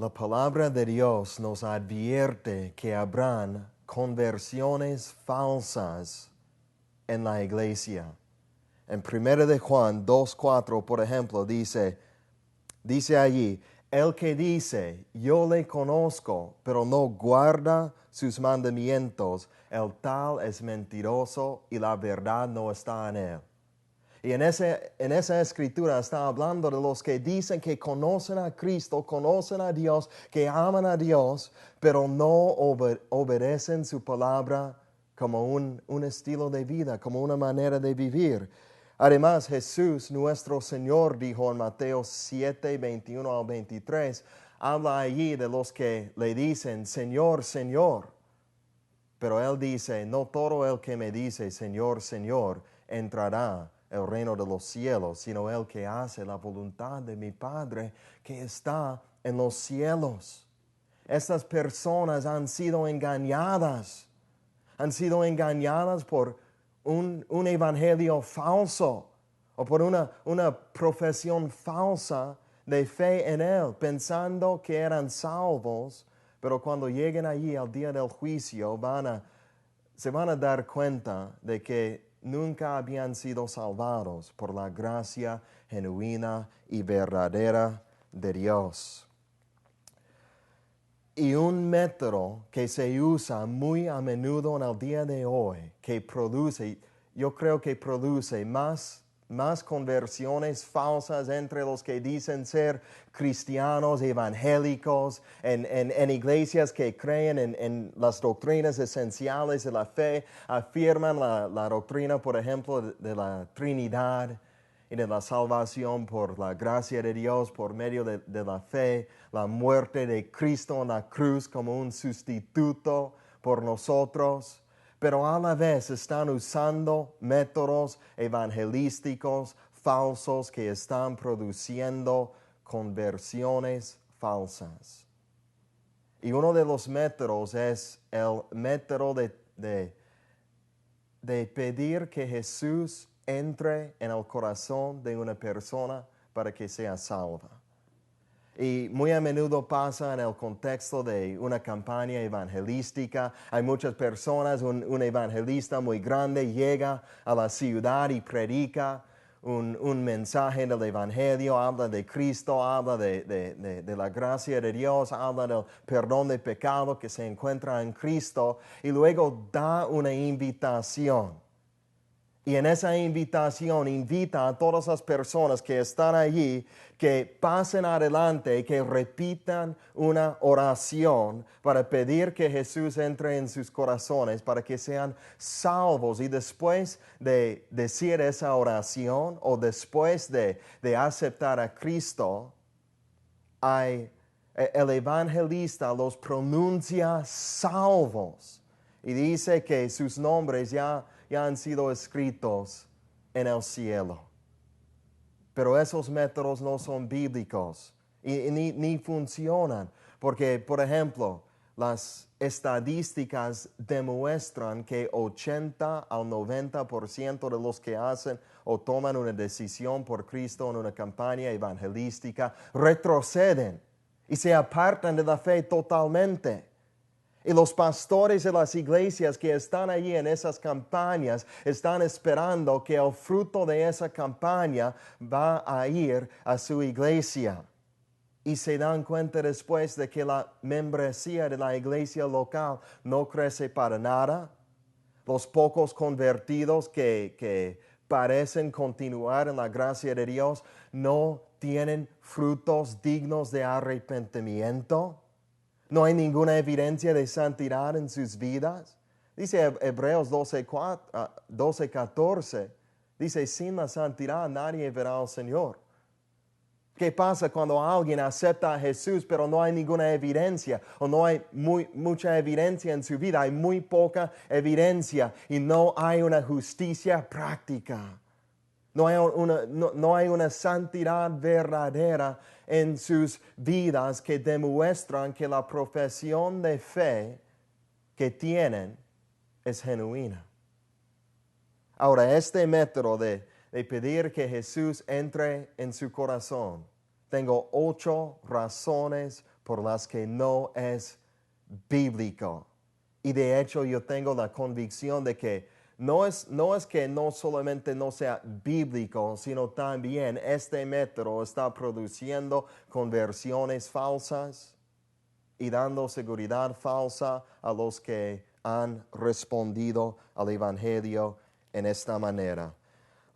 La palabra de Dios nos advierte que habrán conversiones falsas en la iglesia. En 1 de Juan 2:4, por ejemplo, dice allí, el que dice, yo le conozco, pero no guarda sus mandamientos, el tal es mentiroso y la verdad no está en él. Y en esa escritura está hablando de los que dicen que conocen a Cristo, conocen a Dios, que aman a Dios, pero no obedecen su palabra como un estilo de vida, como una manera de vivir. Además, Jesús, nuestro Señor, dijo en Mateo 7, 21 al 23, habla allí de los que le dicen, Señor, Señor. Pero Él dice, no todo el que me dice, Señor, Señor, entrará el reino de los cielos, sino el que hace la voluntad de mi Padre que está en los cielos. Estas personas han sido engañadas por un evangelio falso o por una profesión falsa de fe en Él, pensando que eran salvos, pero cuando lleguen allí al día del juicio se van a dar cuenta de que nunca habían sido salvados por la gracia genuina y verdadera de Dios. Y un método que se usa muy a menudo en el día de hoy, yo creo que produce más conversiones falsas entre los que dicen ser cristianos evangélicos en iglesias que creen en las doctrinas esenciales de la fe, afirman la doctrina, por ejemplo, de la Trinidad y de la salvación por la gracia de Dios, por medio de la fe, la muerte de Cristo en la cruz como un sustituto por nosotros, pero a la vez están usando métodos evangelísticos falsos que están produciendo conversiones falsas. Y uno de los métodos es el método de pedir que Jesús entre en el corazón de una persona para que sea salva. Y muy a menudo pasa en el contexto de una campaña evangelística. Hay muchas personas, un evangelista muy grande llega a la ciudad y predica un mensaje del Evangelio, habla de Cristo, habla de la gracia de Dios, habla del perdón de pecado que se encuentra en Cristo y luego da una invitación. Y en esa invitación invita a todas las personas que están allí que pasen adelante y que repitan una oración para pedir que Jesús entre en sus corazones para que sean salvos. Y después de decir esa oración o después de aceptar a Cristo, el evangelista los pronuncia salvos y dice que sus nombres ya han sido escritos en el cielo. Pero esos métodos no son bíblicos y ni funcionan. Porque, por ejemplo, las estadísticas demuestran que 80 al 90% de los que hacen o toman una decisión por Cristo en una campaña evangelística retroceden y se apartan de la fe totalmente. Y los pastores de las iglesias que están allí en esas campañas están esperando que el fruto de esa campaña va a ir a su iglesia. Y se dan cuenta después de que la membresía de la iglesia local no crece para nada. Los pocos convertidos que parecen continuar en la gracia de Dios no tienen frutos dignos de arrepentimiento. No hay ninguna evidencia de santidad en sus vidas. Dice Hebreos 12:14. Dice, sin la santidad nadie verá al Señor. ¿Qué pasa cuando alguien acepta a Jesús pero no hay ninguna evidencia o no hay mucha evidencia en su vida? Hay muy poca evidencia y no hay una justicia práctica. No hay una santidad verdadera en sus vidas que demuestran que la profesión de fe que tienen es genuina. Ahora, este método de pedir que Jesús entre en su corazón, tengo 8 razones por las que no es bíblico. Y de hecho yo tengo la convicción de que no es que no solamente no sea bíblico, sino también este método está produciendo conversiones falsas y dando seguridad falsa a los que han respondido al Evangelio en esta manera.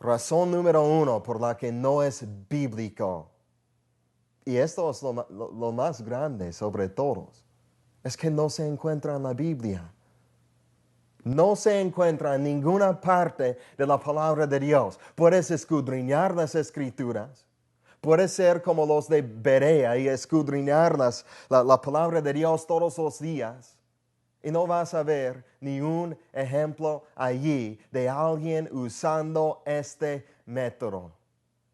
Razón número 1 por la que no es bíblico. Y esto es lo más grande sobre todos. Es que no se encuentra en la Biblia. No se encuentra en ninguna parte de la palabra de Dios. Puedes escudriñar las Escrituras. Puedes ser como los de Berea y escudriñar la palabra de Dios todos los días. Y no vas a ver ni un ejemplo allí de alguien usando este método.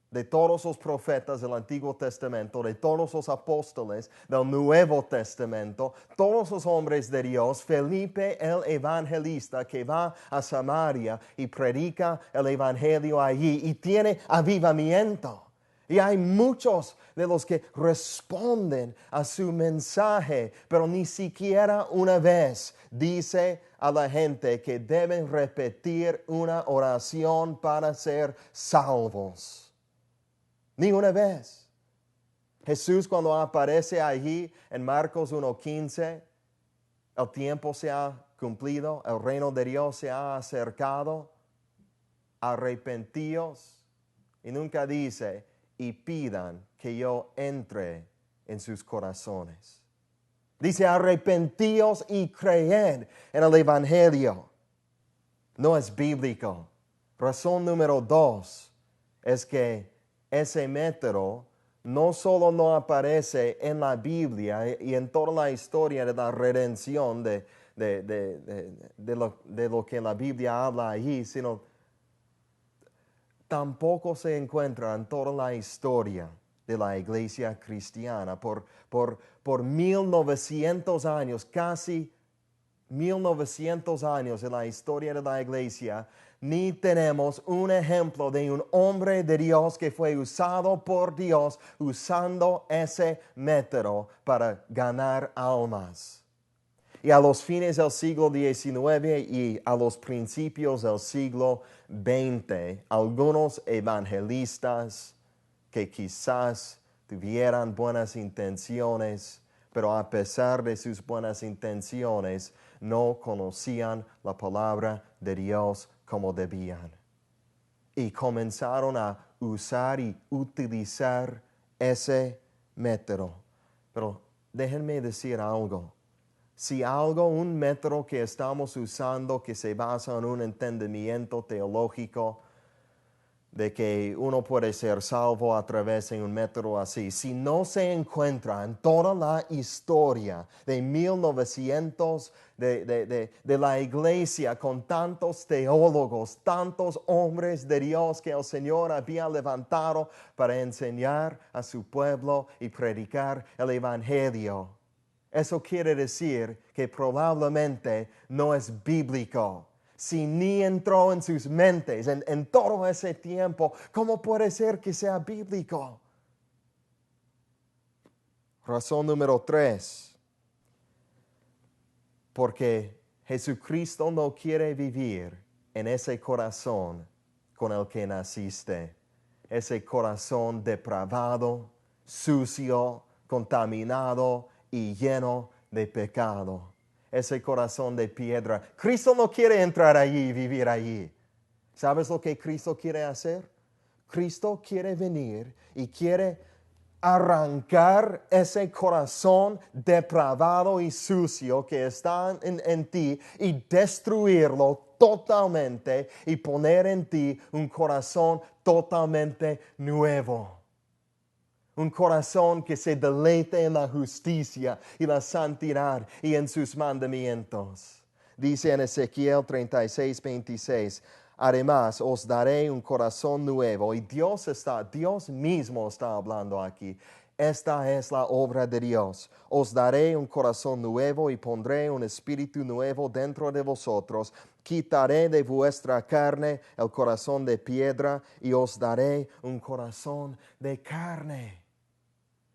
De todos los profetas del Antiguo Testamento, de todos los apóstoles del Nuevo Testamento, todos los hombres de Dios, Felipe el evangelista que va a Samaria y predica el evangelio allí y tiene avivamiento. Y hay muchos de los que responden a su mensaje, pero ni siquiera una vez dice a la gente que deben repetir una oración para ser salvos. Ni una vez. Jesús cuando aparece allí en Marcos 1:15, el tiempo se ha cumplido, el reino de Dios se ha acercado, arrepentíos, y nunca dice, y pidan que yo entre en sus corazones. Dice, arrepentíos y creed en el Evangelio. No es bíblico. Razón número 2 es que ese método no solo no aparece en la Biblia y en toda la historia de la redención de lo que la Biblia habla allí, sino tampoco se encuentra en toda la historia de la iglesia cristiana. Por 1900 años, casi 1900 años en la historia de la iglesia, ni tenemos un ejemplo de un hombre de Dios que fue usado por Dios usando ese método para ganar almas. Y a los fines del siglo XIX y a los principios del siglo XX, algunos evangelistas que quizás tuvieran buenas intenciones, pero a pesar de sus buenas intenciones, no conocían la palabra de Dios como debían. Y comenzaron a usar y utilizar ese método. Pero déjenme decir algo. Si un método que estamos usando que se basa en un entendimiento teológico de que uno puede ser salvo a través de un método así, si no se encuentra en toda la historia de 1900 de la iglesia con tantos teólogos, tantos hombres de Dios que el Señor había levantado para enseñar a su pueblo y predicar el evangelio, eso quiere decir que probablemente no es bíblico. Si ni entró en sus mentes en todo ese tiempo, ¿cómo puede ser que sea bíblico? Razón número 3. Porque Jesucristo no quiere vivir en ese corazón con el que naciste. Ese corazón depravado, sucio, contaminado y lleno de pecado. Ese corazón de piedra. Cristo no quiere entrar allí y vivir allí. ¿Sabes lo que Cristo quiere hacer? Cristo quiere venir y quiere arrancar ese corazón depravado y sucio que está en ti y destruirlo totalmente y poner en ti un corazón totalmente nuevo. Un corazón que se deleite en la justicia y la santidad y en sus mandamientos. Dice en Ezequiel 36:26, además os daré un corazón nuevo. Y Dios mismo está hablando aquí. Esta es la obra de Dios. Os daré un corazón nuevo y pondré un espíritu nuevo dentro de vosotros. Quitaré de vuestra carne el corazón de piedra y os daré un corazón de carne.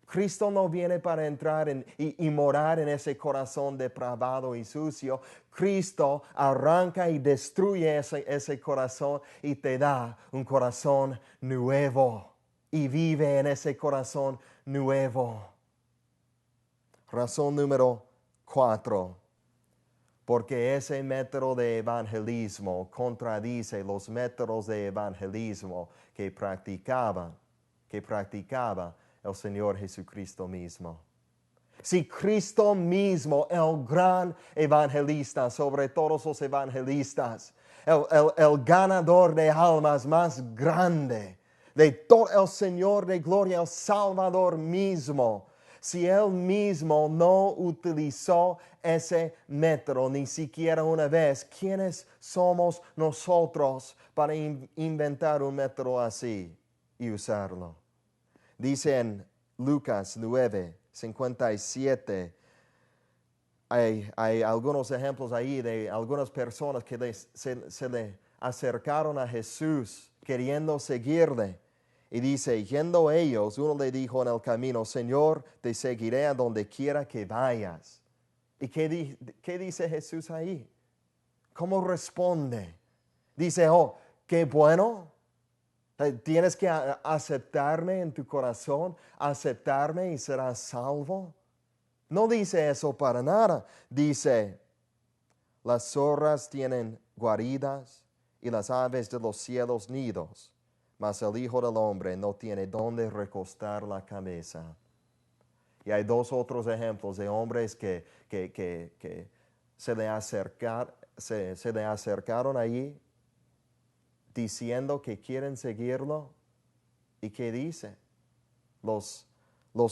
Cristo no viene para entrar y morar en ese corazón depravado y sucio. Cristo arranca y destruye ese corazón y te da un corazón nuevo. Y vive en ese corazón nuevo. Razón número 4. Porque ese método de evangelismo contradice los métodos de evangelismo que practicaba el Señor Jesucristo mismo. Si Cristo mismo, el gran evangelista sobre todos los evangelistas, el ganador de almas más grande, de todo el Señor de gloria, el Salvador mismo, si Él mismo no utilizó ese método ni siquiera una vez, ¿quiénes somos nosotros para inventar un método así y usarlo? Dice en Lucas 9:57, hay algunos ejemplos ahí de algunas personas que se le acercaron a Jesús queriendo seguirle. Y dice, yendo ellos, uno le dijo en el camino, Señor, te seguiré a donde quiera que vayas. ¿Y qué dice Jesús ahí? ¿Cómo responde? Dice, oh, qué bueno. Tienes que aceptarme en tu corazón, aceptarme y serás salvo. No dice eso para nada. Dice, las zorras tienen guaridas y las aves de los cielos nidos, mas el Hijo del Hombre no tiene dónde recostar la cabeza. Y hay dos otros ejemplos de hombres que se le acercaron allí diciendo que quieren seguirlo. ¿Y qué dice? Los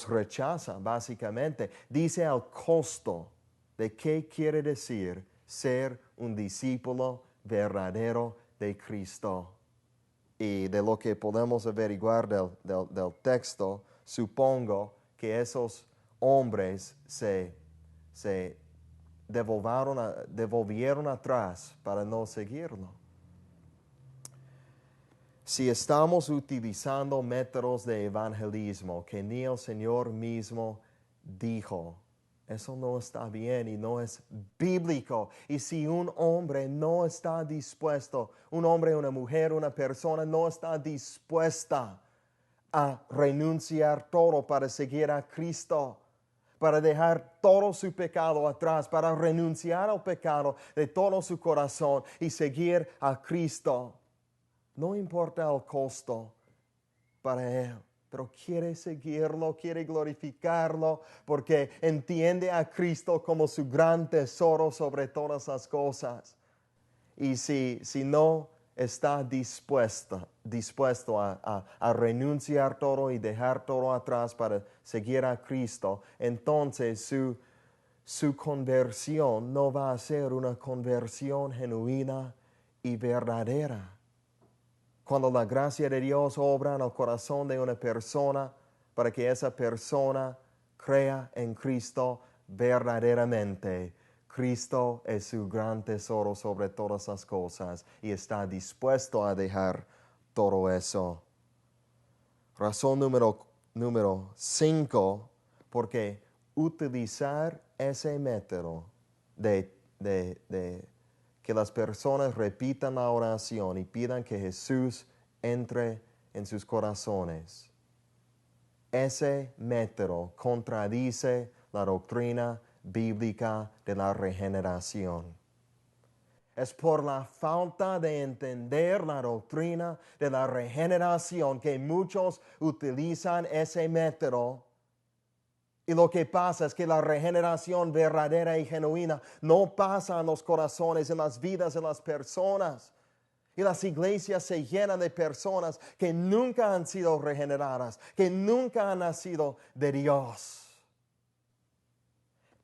rechaza básicamente. Dice al costo de qué quiere decir ser un discípulo verdadero de Cristo. Y de lo que podemos averiguar del texto, supongo que esos hombres se devolvieron atrás para no seguirlo. Si estamos utilizando métodos de evangelismo que ni el Señor mismo dijo, eso no está bien y no es bíblico. Y si un hombre no está dispuesto, un hombre, una mujer, una persona no está dispuesta a renunciar todo para seguir a Cristo, para dejar todo su pecado atrás, para renunciar al pecado de todo su corazón y seguir a Cristo, no importa el costo para él, pero quiere seguirlo, quiere glorificarlo, porque entiende a Cristo como su gran tesoro sobre todas las cosas. Y si no está dispuesto a renunciar todo y dejar todo atrás para seguir a Cristo, entonces su conversión no va a ser una conversión genuina y verdadera. Cuando la gracia de Dios obra en el corazón de una persona para que esa persona crea en Cristo verdaderamente, Cristo es su gran tesoro sobre todas las cosas y está dispuesto a dejar todo eso. Razón número 5, porque utilizar ese método de que las personas repitan la oración y pidan que Jesús entre en sus corazones. Ese método contradice la doctrina bíblica de la regeneración. Es por la falta de entender la doctrina de la regeneración que muchos utilizan ese método. Y lo que pasa es que la regeneración verdadera y genuina no pasa en los corazones, en las vidas de las personas. Y las iglesias se llenan de personas que nunca han sido regeneradas, que nunca han nacido de Dios.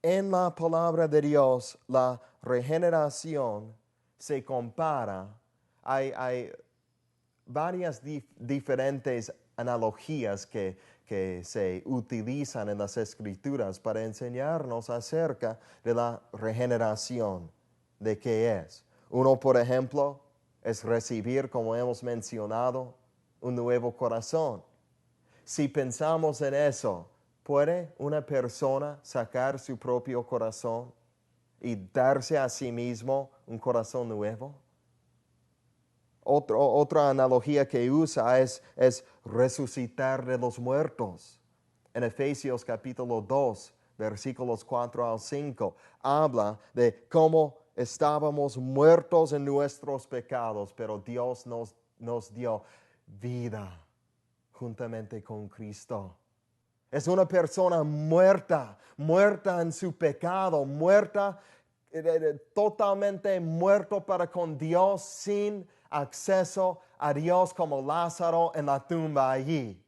En la palabra de Dios, la regeneración se compara. Hay varias diferentes analogías que se utilizan en las Escrituras para enseñarnos acerca de la regeneración, de qué es. Uno, por ejemplo, es recibir, como hemos mencionado, un nuevo corazón. Si pensamos en eso, ¿Puede una persona sacar su propio corazón y darse a sí mismo un corazón nuevo? Otra analogía que usa es resucitar de los muertos. En Efesios capítulo 2, versículos 4 al 5, habla de cómo estábamos muertos en nuestros pecados, pero Dios nos dio vida juntamente con Cristo. Es una persona muerta en su pecado, totalmente muerto para con Dios, sin acceso a Dios, como Lázaro en la tumba allí.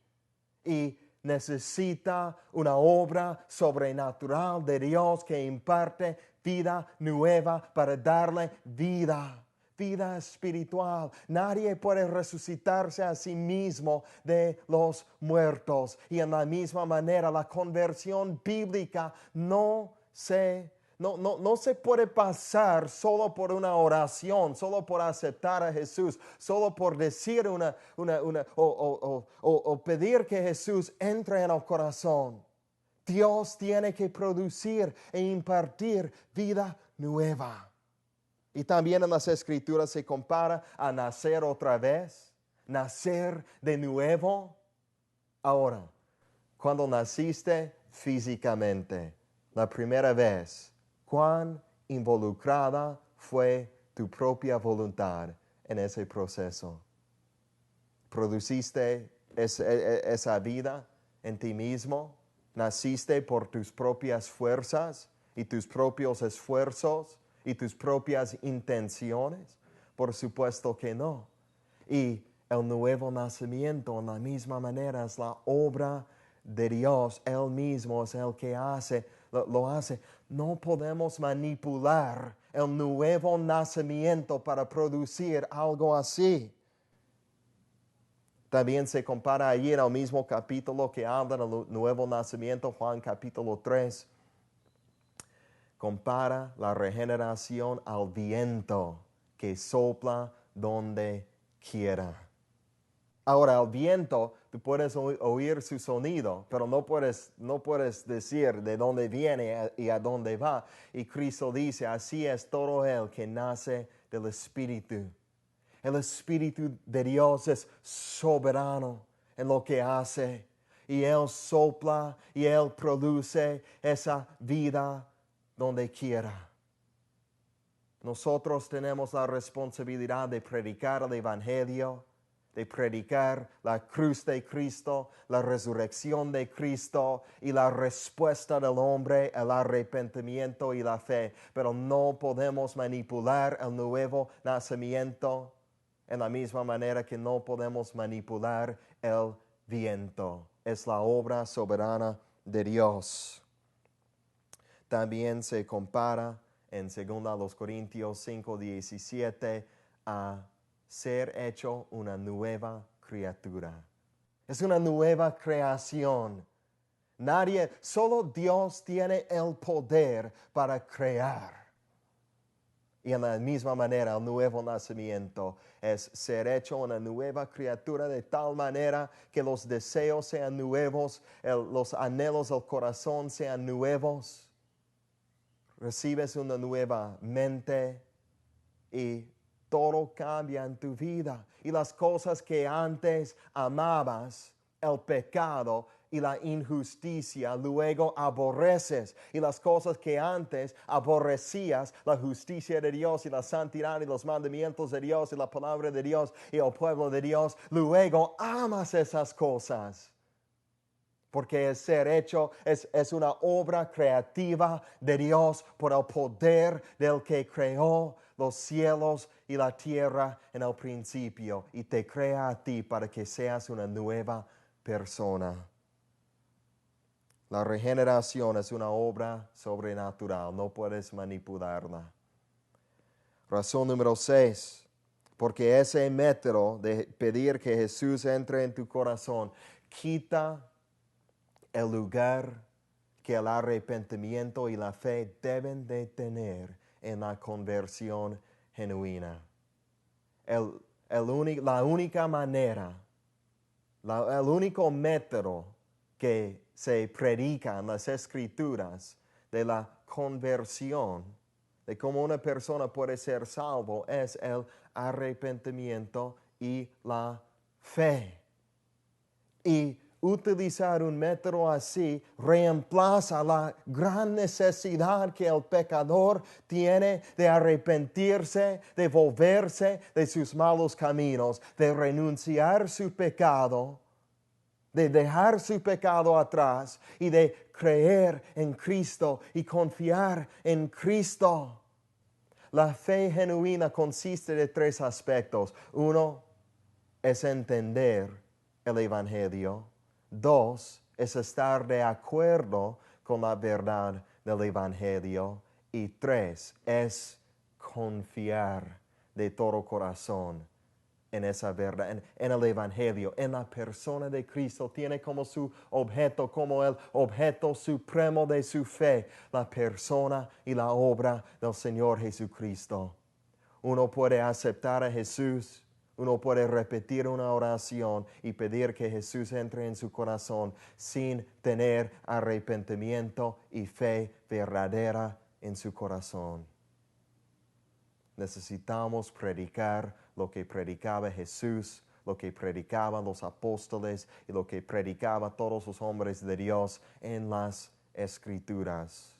Y necesita una obra sobrenatural de Dios que imparte vida nueva para darle vida espiritual. Nadie puede resucitarse a sí mismo de los muertos. Y en la misma manera, la conversión bíblica no se puede pasar solo por una oración, solo por aceptar a Jesús, solo por decir o pedir que Jesús entre en el corazón. Dios tiene que producir e impartir vida nueva. Y también en las Escrituras se compara a nacer otra vez, nacer de nuevo. Ahora, cuando naciste físicamente, la primera vez, ¿cuán involucrada fue tu propia voluntad en ese proceso? ¿Produciste esa vida en ti mismo? ¿Naciste por tus propias fuerzas y tus propios esfuerzos y tus propias intenciones? Por supuesto que no. Y el nuevo nacimiento en la misma manera es la obra de Dios. Él mismo es el que lo hace. No podemos manipular el nuevo nacimiento para producir algo así. También se compara allí en el mismo capítulo que habla del nuevo nacimiento, Juan capítulo 3. Compara la regeneración al viento que sopla donde quiera. Ahora, el viento, tú puedes oír su sonido, pero no puedes decir de dónde viene y a dónde va. Y Cristo dice, así es todo el que nace del Espíritu. El Espíritu de Dios es soberano en lo que hace. Y Él sopla y Él produce esa vida donde quiera. Nosotros tenemos la responsabilidad de predicar el Evangelio, de predicar la cruz de Cristo, la resurrección de Cristo y la respuesta del hombre al arrepentimiento y la fe. Pero no podemos manipular el nuevo nacimiento en la misma manera que no podemos manipular el viento. Es la obra soberana de Dios. También se compara en 2 Corintios 5:17 a ser hecho una nueva criatura. Es una nueva creación. Solo Dios tiene el poder para crear. Y en la misma manera, el nuevo nacimiento es ser hecho una nueva criatura de tal manera que los deseos sean nuevos, los anhelos del corazón sean nuevos. Recibes una nueva mente y todo cambia en tu vida. Y las cosas que antes amabas, el pecado y la injusticia, luego aborreces. Y las cosas que antes aborrecías, la justicia de Dios y la santidad y los mandamientos de Dios y la palabra de Dios y el pueblo de Dios, luego amas esas cosas. Porque el ser hecho es una obra creativa de Dios por el poder del que creó los cielos y la tierra en el principio y te crea a ti para que seas una nueva persona. La regeneración es una obra sobrenatural, no puedes manipularla. Razón número 6, porque ese método de pedir que Jesús entre en tu corazón quita el lugar que el arrepentimiento y la fe deben de tener en la conversión genuina. La única manera, el único método que se predica en las Escrituras de la conversión, de cómo una persona puede ser salvo, es el arrepentimiento y la fe. Y utilizar un método así reemplaza la gran necesidad que el pecador tiene de arrepentirse, de volverse de sus malos caminos, de renunciar su pecado, de dejar su pecado atrás y de creer en Cristo y confiar en Cristo. La fe genuina consiste de 3 aspectos. 1 es entender el Evangelio. 2 es estar de acuerdo con la verdad del Evangelio. Y 3 es confiar de todo corazón en esa verdad, en el Evangelio, en la persona de Cristo. Tiene como su objeto, como el objeto supremo de su fe, la persona y la obra del Señor Jesucristo. Uno puede aceptar a Jesús, uno puede repetir una oración y pedir que Jesús entre en su corazón sin tener arrepentimiento y fe verdadera en su corazón. Necesitamos predicar lo que predicaba Jesús, lo que predicaban los apóstoles y lo que predicaban todos los hombres de Dios en las Escrituras.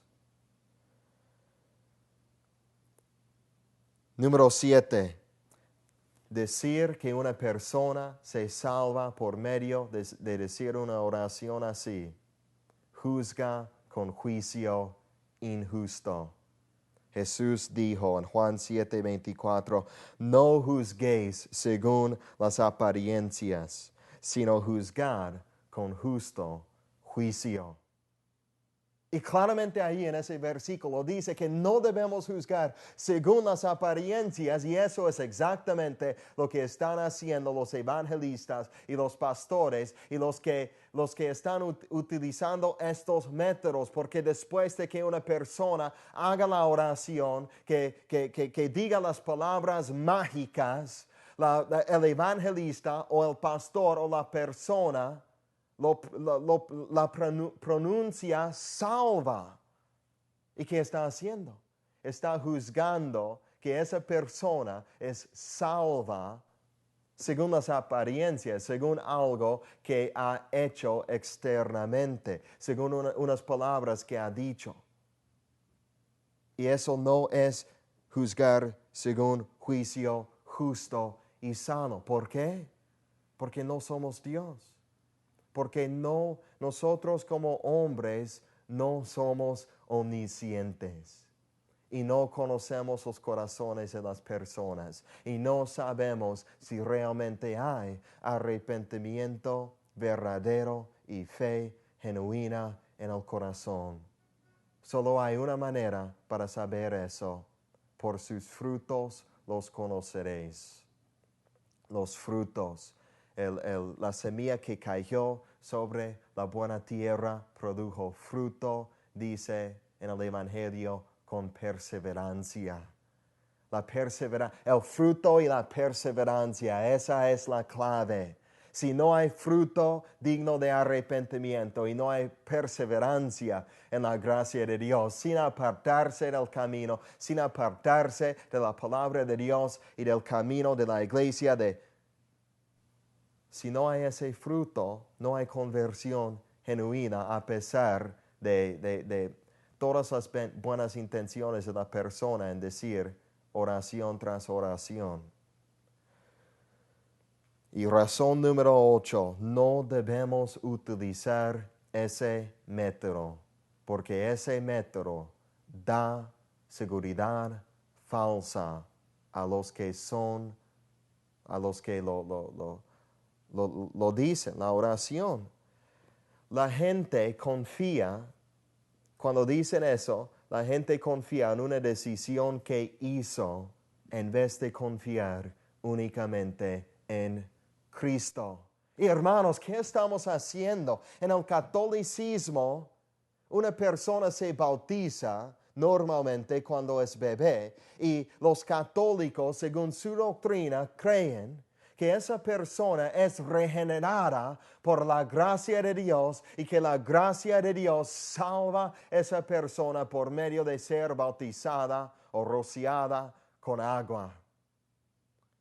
Número 7. Decir que una persona se salva por medio de decir una oración así: juzga con juicio injusto. Jesús dijo en Juan 7:24, no juzguéis según las apariencias, sino juzgad con justo juicio. Y claramente ahí en ese versículo dice que no debemos juzgar según las apariencias, y eso es exactamente lo que están haciendo los evangelistas y los pastores y los que están utilizando estos métodos, porque después de que una persona haga la oración, que diga las palabras mágicas, el evangelista o el pastor o la persona la pronuncia salva. ¿Y qué está haciendo? Está juzgando que esa persona es salva según las apariencias, según algo que ha hecho externamente, según unas palabras que ha dicho. Y eso no es juzgar según juicio justo y sano. ¿Por qué? Porque no somos Dios. Porque nosotros como hombres no somos omniscientes y no conocemos los corazones de las personas y no sabemos si realmente hay arrepentimiento verdadero y fe genuina en el corazón. Solo hay una manera para saber eso: por sus frutos los conoceréis. Los frutos. La semilla que cayó sobre la buena tierra produjo fruto, dice en el Evangelio, con perseverancia. El fruto y la perseverancia, esa es la clave. Si no hay fruto digno de arrepentimiento y no hay perseverancia en la gracia de Dios, sin apartarse del camino, sin apartarse de la palabra de Dios y del camino de la iglesia, si no hay ese fruto, no hay conversión genuina, a pesar de todas las buenas intenciones de la persona en decir oración tras oración. Y razón número 8, no debemos utilizar ese método, porque ese método da seguridad falsa a los que lo dicen, la oración. La gente confía, cuando dicen eso, la gente confía en una decisión que hizo en vez de confiar únicamente en Cristo. Y hermanos, ¿qué estamos haciendo? En el catolicismo, una persona se bautiza normalmente cuando es bebé, y los católicos, según su doctrina, creen que esa persona es regenerada por la gracia de Dios y que la gracia de Dios salva a esa persona por medio de ser bautizada o rociada con agua.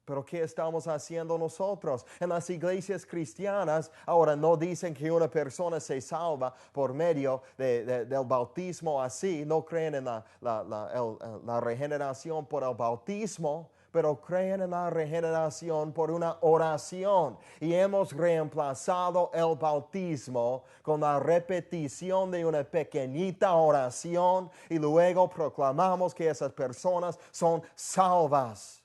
Pero ¿qué estamos haciendo nosotros? En las iglesias cristianas ahora no dicen que una persona se salva por medio del bautismo así. No creen en la regeneración por el bautismo, pero creen en la regeneración por una oración. Y hemos reemplazado el bautismo con la repetición de una pequeñita oración y luego proclamamos que esas personas son salvas.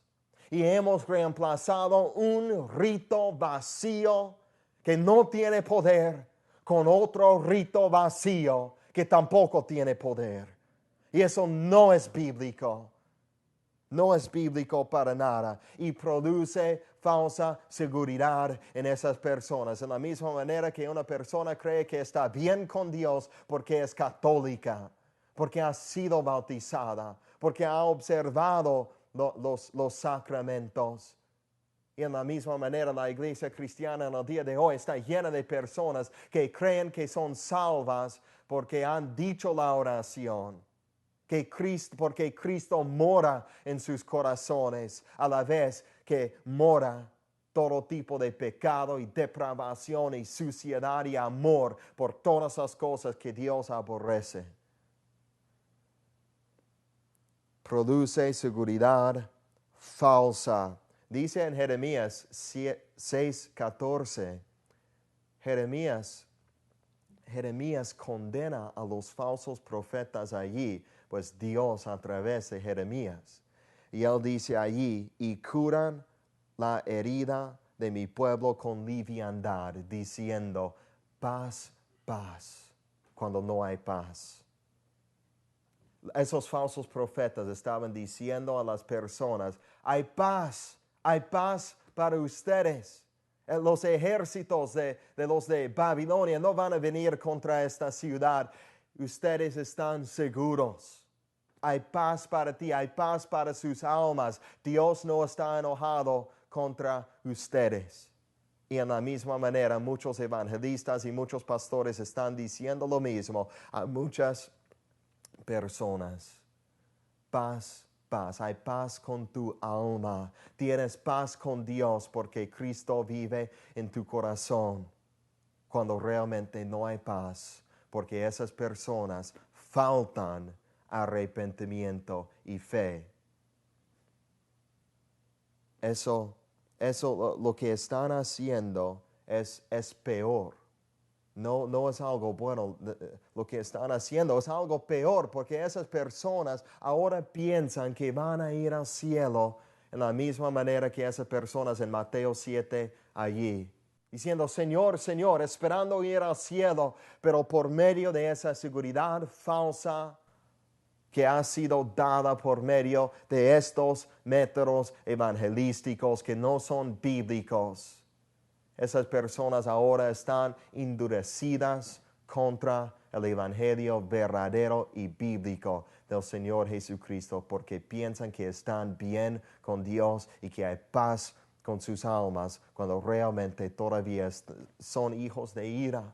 Y hemos reemplazado un rito vacío que no tiene poder con otro rito vacío que tampoco tiene poder. Y eso no es bíblico. No es bíblico para nada y produce falsa seguridad en esas personas. En la misma manera que una persona cree que está bien con Dios porque es católica, porque ha sido bautizada, porque ha observado los sacramentos. Y en la misma manera la iglesia cristiana en el día de hoy está llena de personas que creen que son salvas porque han dicho la oración. Porque Cristo mora en sus corazones, a la vez que mora todo tipo de pecado y depravación y suciedad y amor por todas las cosas que Dios aborrece. Produce seguridad falsa. Dice en Jeremías 6:14, Jeremías condena a los falsos profetas allí, pues Dios a través de Jeremías. Y él dice allí, y curan la herida de mi pueblo con liviandad, diciendo, paz, paz, cuando no hay paz. Esos falsos profetas estaban diciendo a las personas, hay paz para ustedes. Los ejércitos de los de Babilonia no van a venir contra esta ciudad. Ustedes están seguros. Hay paz para ti, hay paz para sus almas. Dios no está enojado contra ustedes. Y en la misma manera muchos evangelistas y muchos pastores están diciendo lo mismo a muchas personas. Paz, paz, hay paz con tu alma. Tienes paz con Dios porque Cristo vive en tu corazón. Cuando realmente no hay paz, porque esas personas faltan arrepentimiento y fe. Eso lo que están haciendo es peor. No es algo bueno. Lo que están haciendo es algo peor porque esas personas ahora piensan que van a ir al cielo en la misma manera que esas personas en Mateo 7 allí. Diciendo, Señor, Señor, esperando ir al cielo, pero por medio de esa seguridad falsa que ha sido dada por medio de estos métodos evangelísticos que no son bíblicos. Esas personas ahora están endurecidas contra el evangelio verdadero y bíblico del Señor Jesucristo porque piensan que están bien con Dios y que hay paz con sus almas cuando realmente todavía son hijos de ira,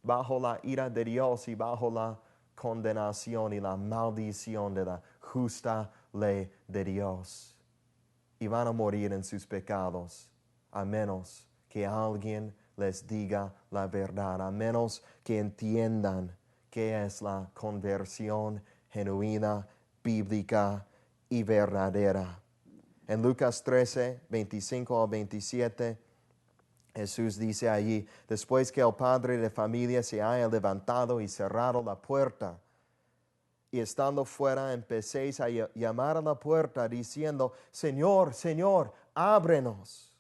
bajo la ira de Dios y bajo la condenación y la maldición de la justa ley de Dios. Y van a morir en sus pecados, a menos que alguien les diga la verdad, a menos que entiendan qué es la conversión genuina, bíblica y verdadera. En Lucas 13, 25 al 27, Jesús dice allí, después que el padre de familia se haya levantado y cerrado la puerta, y estando fuera empecéis a llamar a la puerta diciendo, Señor, Señor, ábrenos.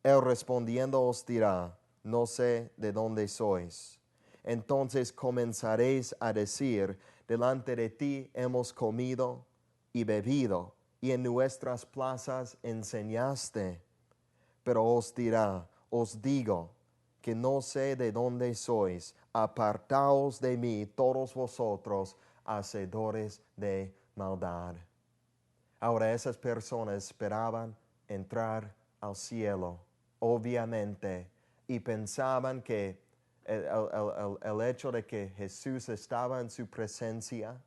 Él respondiendo os dirá, no sé de dónde sois. Entonces comenzaréis a decir, delante de ti hemos comido y bebido, y en nuestras plazas enseñaste. Pero os dirá, os digo, que no sé de dónde sois, apartaos de mí todos vosotros, hacedores de maldad. Ahora esas personas esperaban entrar al cielo, obviamente, y pensaban que el hecho de que Jesús estaba en su presencia,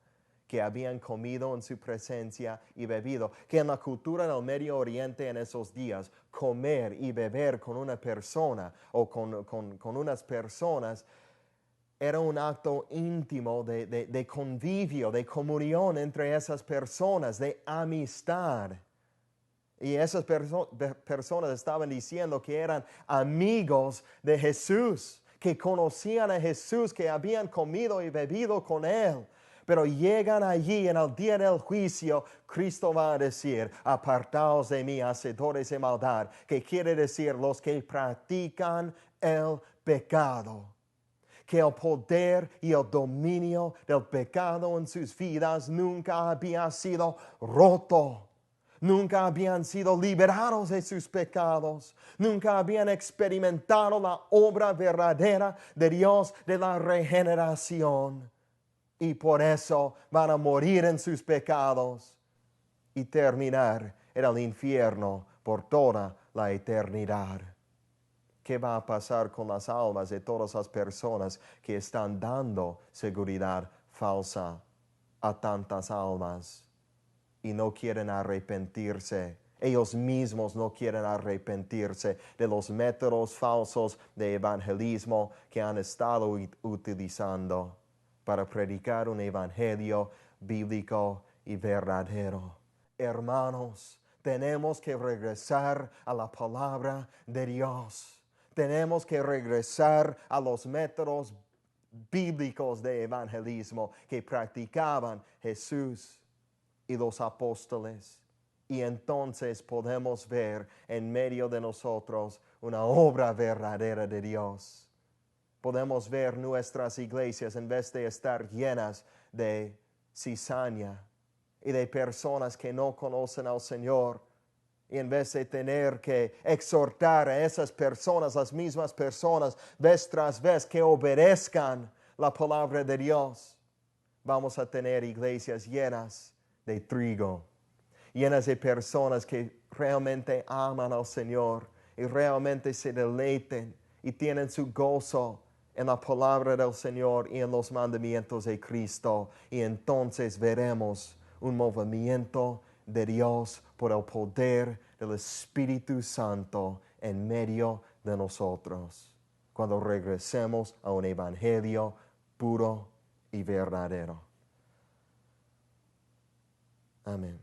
que habían comido en su presencia y bebido, que en la cultura del Medio Oriente en esos días, comer y beber con una persona o con unas personas era un acto íntimo de convivio, de comunión entre esas personas, de amistad. Y esas personas estaban diciendo que eran amigos de Jesús, que conocían a Jesús, que habían comido y bebido con Él. Pero llegan allí en el día del juicio, Cristo va a decir, apartaos de mí, hacedores de maldad, que quiere decir los que practican el pecado. Que el poder y el dominio del pecado en sus vidas nunca había sido roto. Nunca habían sido liberados de sus pecados. Nunca habían experimentado la obra verdadera de Dios de la regeneración. Y por eso van a morir en sus pecados y terminar en el infierno por toda la eternidad. ¿Qué va a pasar con las almas de todas las personas que están dando seguridad falsa a tantas almas y no quieren arrepentirse? Ellos mismos no quieren arrepentirse de los métodos falsos de evangelismo que han estado utilizando para predicar un evangelio bíblico y verdadero. Hermanos, tenemos que regresar a la palabra de Dios. Tenemos que regresar a los métodos bíblicos de evangelismo que practicaban Jesús y los apóstoles. Y entonces podemos ver en medio de nosotros una obra verdadera de Dios. Podemos ver nuestras iglesias en vez de estar llenas de cizaña y de personas que no conocen al Señor. Y en vez de tener que exhortar a esas personas, las mismas personas, vez tras vez, que obedezcan la palabra de Dios, vamos a tener iglesias llenas de trigo, llenas de personas que realmente aman al Señor y realmente se deleiten y tienen su gozo en la palabra del Señor y en los mandamientos de Cristo. Y entonces veremos un movimiento de Dios por el poder del Espíritu Santo en medio de nosotros, cuando regresemos a un evangelio puro y verdadero. Amén.